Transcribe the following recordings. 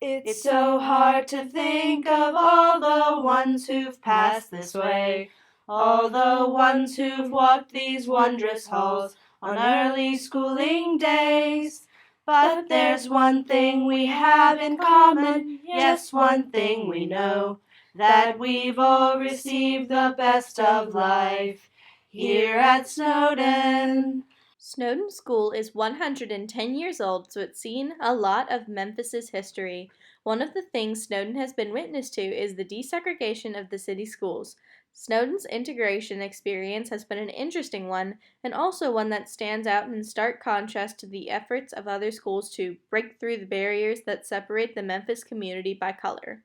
It's so hard to think of all the ones who've passed this way, all the ones who've walked these wondrous halls on early schooling days. But there's one thing we have in common, yes, one thing we know, that we've all received the best of life here at Snowden. Snowden School is 110 years old, so it's seen a lot of Memphis's history. One of the things Snowden has been witness to is the desegregation of the city schools. Snowden's integration experience has been an interesting one, and also one that stands out in stark contrast to the efforts of other schools to break through the barriers that separate the Memphis community by color.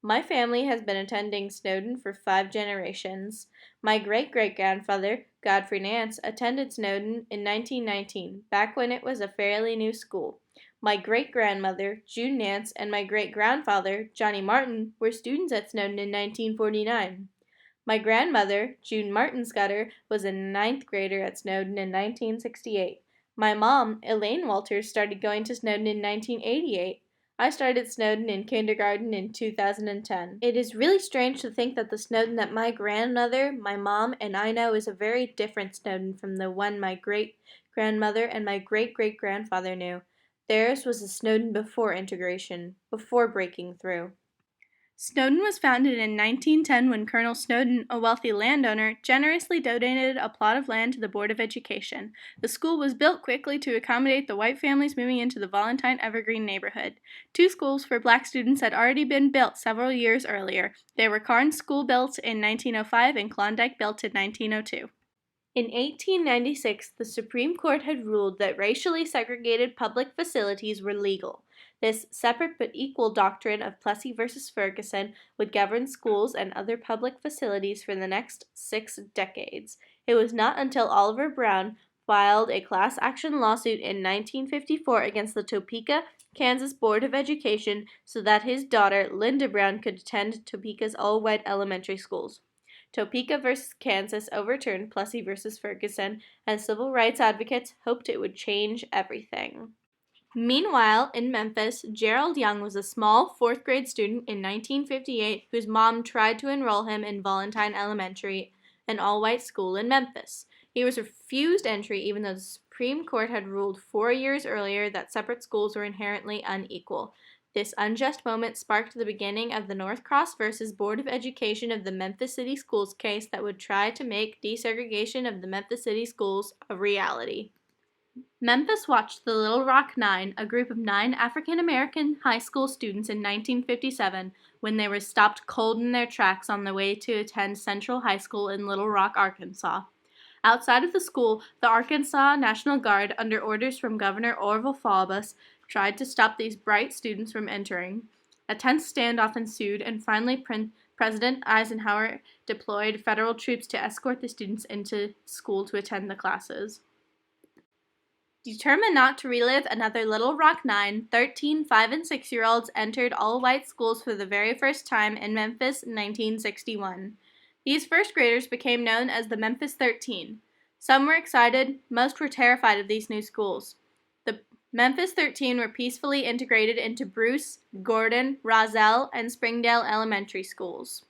My family has been attending Snowden for 5 generations. My great-great-grandfather, Godfrey Nance, attended Snowden in 1919, back when it was a fairly new school. My great-grandmother, June Nance, and my great-grandfather, Johnny Martin, were students at Snowden in 1949. My grandmother, June Martin Scudder, was a 9th grader at Snowden in 1968. My mom, Elaine Walters, started going to Snowden in 1988. I started Snowden in kindergarten in 2010. It is really strange to think that the Snowden that my grandmother, my mom, and I know is a very different Snowden from the one my great-grandmother and my great-great-grandfather knew. Theirs was a Snowden before integration, before breaking through. Snowden was founded in 1910 when Colonel Snowden, a wealthy landowner, generously donated a plot of land to the Board of Education. The school was built quickly to accommodate the white families moving into the Valentine Evergreen neighborhood. 2 schools for black students had already been built several years earlier. They were Carnes School built in 1905 and Klondike built in 1902. In 1896, the Supreme Court had ruled that racially segregated public facilities were legal. This separate but equal doctrine of Plessy v. Ferguson would govern schools and other public facilities for the next 6 decades. It was not until Oliver Brown filed a class action lawsuit in 1954 against the Topeka, Kansas Board of Education so that his daughter, Linda Brown, could attend Topeka's all-white elementary schools. Topeka v. Kansas overturned Plessy v. Ferguson, and civil rights advocates hoped it would change everything. Meanwhile, in Memphis, Gerald Young was a small 4th grade student in 1958 whose mom tried to enroll him in Valentine Elementary, an all-white school in Memphis. He was refused entry even though the Supreme Court had ruled 4 years earlier that separate schools were inherently unequal. This unjust moment sparked the beginning of the Northcross versus Board of Education of the Memphis City Schools case that would try to make desegregation of the Memphis City Schools a reality. Memphis watched the Little Rock Nine, a group of 9 African-American high school students in 1957, when they were stopped cold in their tracks on the way to attend Central High School in Little Rock, Arkansas. Outside of the school, the Arkansas National Guard, under orders from Governor Orville Faubus, tried to stop these bright students from entering. A tense standoff ensued, and finally President Eisenhower deployed federal troops to escort the students into school to attend the classes. Determined not to relive another Little Rock Nine, 13 5- and 6-year-olds entered all-white schools for the very first time in Memphis in 1961. These first graders became known as the Memphis 13. Some were excited, most were terrified of these new schools. The Memphis 13 were peacefully integrated into Bruce, Gordon, Roselle, and Springdale elementary schools.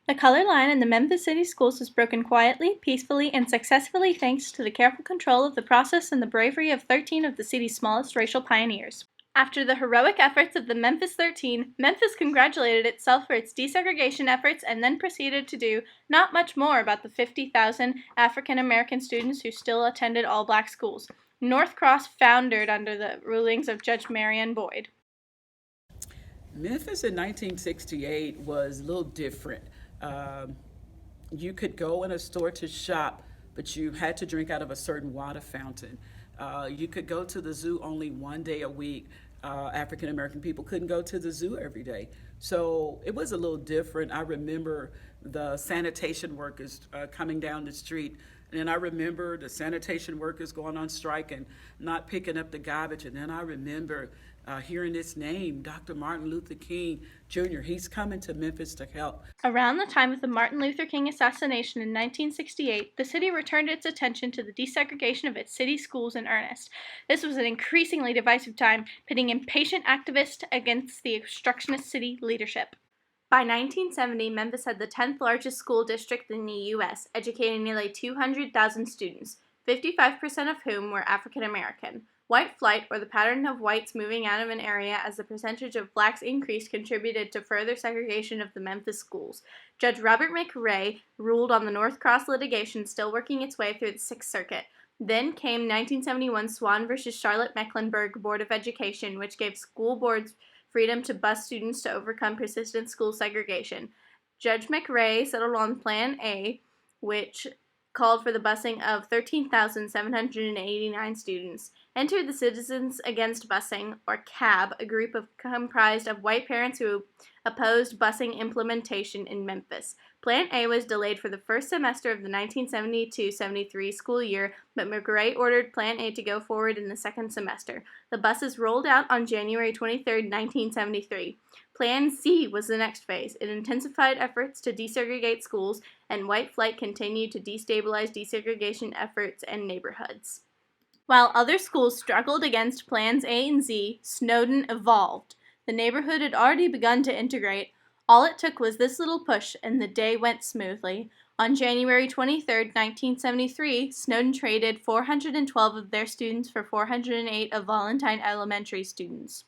The color line in the Memphis City Schools was broken quietly, peacefully, and successfully thanks to the careful control of the process and the bravery of 13 of the city's smallest racial pioneers. After the heroic efforts of the Memphis 13, Memphis congratulated itself for its desegregation efforts and then proceeded to do not much more about the 50,000 African-American students who still attended all-black schools. Northcross foundered under the rulings of Judge Marion Boyd. Memphis in 1968 was a little different. You could go in a store to shop, but you had to drink out of a certain water fountain. You could go to the zoo only one day a week. African American people couldn't go to the zoo every day. So it was a little different. I remember the sanitation workers coming down the street, and I remember the sanitation workers going on strike and not picking up the garbage. And then I remember hearing this name, Dr. Martin Luther King Jr., he's coming to Memphis to help. Around the time of the Martin Luther King assassination in 1968, the city returned its attention to the desegregation of its city schools in earnest. This was an increasingly divisive time, pitting impatient activists against the obstructionist city leadership. By 1970, Memphis had the 10th largest school district in the U.S., educating nearly 200,000 students, 55% of whom were African American. White flight, or the pattern of whites moving out of an area as the percentage of blacks increased, contributed to further segregation of the Memphis schools. Judge Robert McRae ruled on the North Cross litigation, still working its way through the Sixth Circuit. Then came 1971 Swan v. Charlotte-Mecklenburg Board of Education, which gave school boards freedom to bus students to overcome persistent school segregation. Judge McRae settled on Plan A, which called for the busing of 13,789 students. Entered the Citizens Against Busing, or CAB, a group comprised of white parents who opposed busing implementation in Memphis. Plan A was delayed for the first semester of the 1972-73 school year, but McRae ordered Plan A to go forward in the second semester. The buses rolled out on January 23, 1973. Plan C was the next phase. It intensified efforts to desegregate schools, and white flight continued to destabilize desegregation efforts in neighborhoods. While other schools struggled against Plans A and Z, Snowden evolved. The neighborhood had already begun to integrate. All it took was this little push, and the day went smoothly. On January 23, 1973, Snowden traded 412 of their students for 408 of Valentine Elementary students.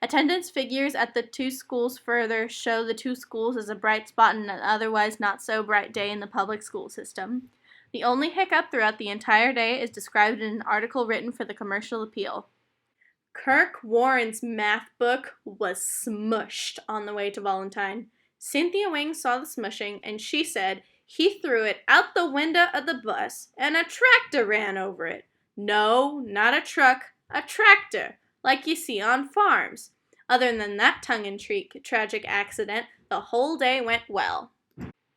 Attendance figures at the two schools further show the two schools as a bright spot in an otherwise not so bright day in the public school system. The only hiccup throughout the entire day is described in an article written for the Commercial Appeal. Kirk Warren's math book was smushed on the way to Valentine. Cynthia Wing saw the smushing, and she said he threw it out the window of the bus, and a tractor ran over it. No, not a truck, a tractor, like you see on farms. Other than that tongue-in-cheek tragic accident, the whole day went well.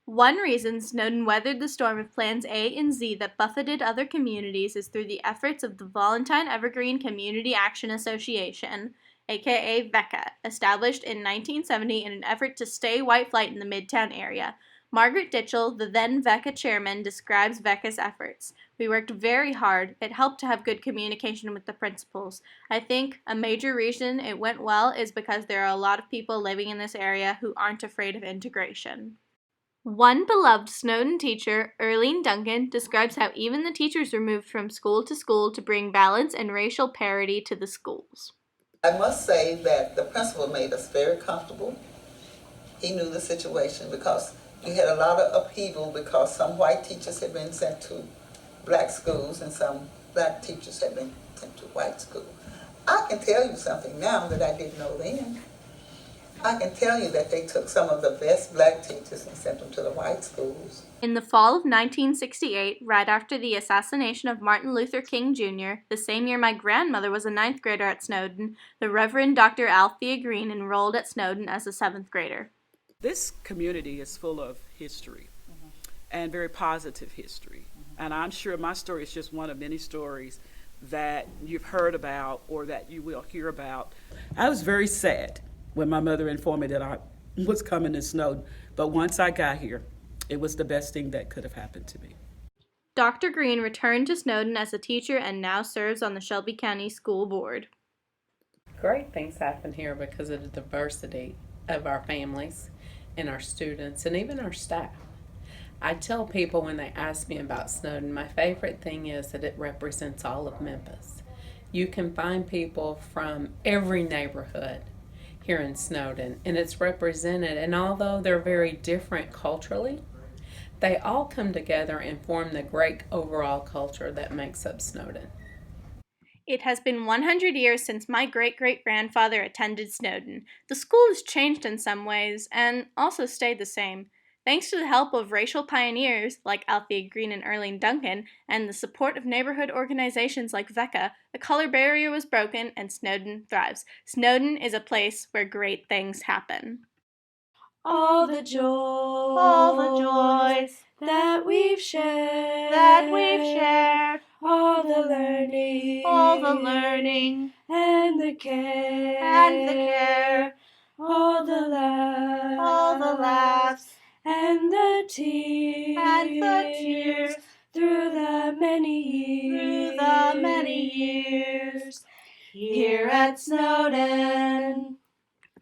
One reason Snowden weathered the storm of Plans A and Z that buffeted other communities is through the efforts of the Valentine Evergreen Community Action Association, aka VECA, established in 1970 in an effort to stay white flight in the Midtown area. Margaret Ditchell, the then VECA chairman, describes VECA's efforts. We worked very hard. It helped to have good communication with the principals. I think a major reason it went well is because there are a lot of people living in this area who aren't afraid of integration. One beloved Snowden teacher, Earlene Duncan, describes how even the teachers were moved from school to bring balance and racial parity to the schools. I must say that the principal made us very comfortable. He knew the situation because we had a lot of upheaval because some white teachers had been sent to black schools and some black teachers had been sent to white schools. I can tell you something now that I didn't know then. I can tell you that they took some of the best black teachers and sent them to the white schools. In the fall of 1968, right after the assassination of Martin Luther King Jr., the same year my grandmother was a 9th grader at Snowden, the Reverend Dr. Althea Green enrolled at Snowden as a 7th grader. This community is full of history and very positive history. And I'm sure my story is just one of many stories that you've heard about or that you will hear about. I was very sad when my mother informed me that I was coming to Snowden. But once I got here, it was the best thing that could have happened to me. Dr. Green returned to Snowden as a teacher and now serves on the Shelby County School Board. Great things happen here because of the diversity of our families and our students and even our staff. I tell people when they ask me about Snowden, my favorite thing is that it represents all of Memphis. You can find people from every neighborhood here in Snowden, and it's represented, and although they're very different culturally, they all come together and form the great overall culture that makes up Snowden. It has been 100 years since my great-great-grandfather attended Snowden. The school has changed in some ways, and also stayed the same. Thanks to the help of racial pioneers like Althea Green and Earlene Duncan, and the support of neighborhood organizations like VECA, the color barrier was broken and Snowden thrives. Snowden is a place where great things happen. All the joys that we've shared, All the learning, all the learning and the care, all the laughs, and the tears, through the many years, here at Snowden.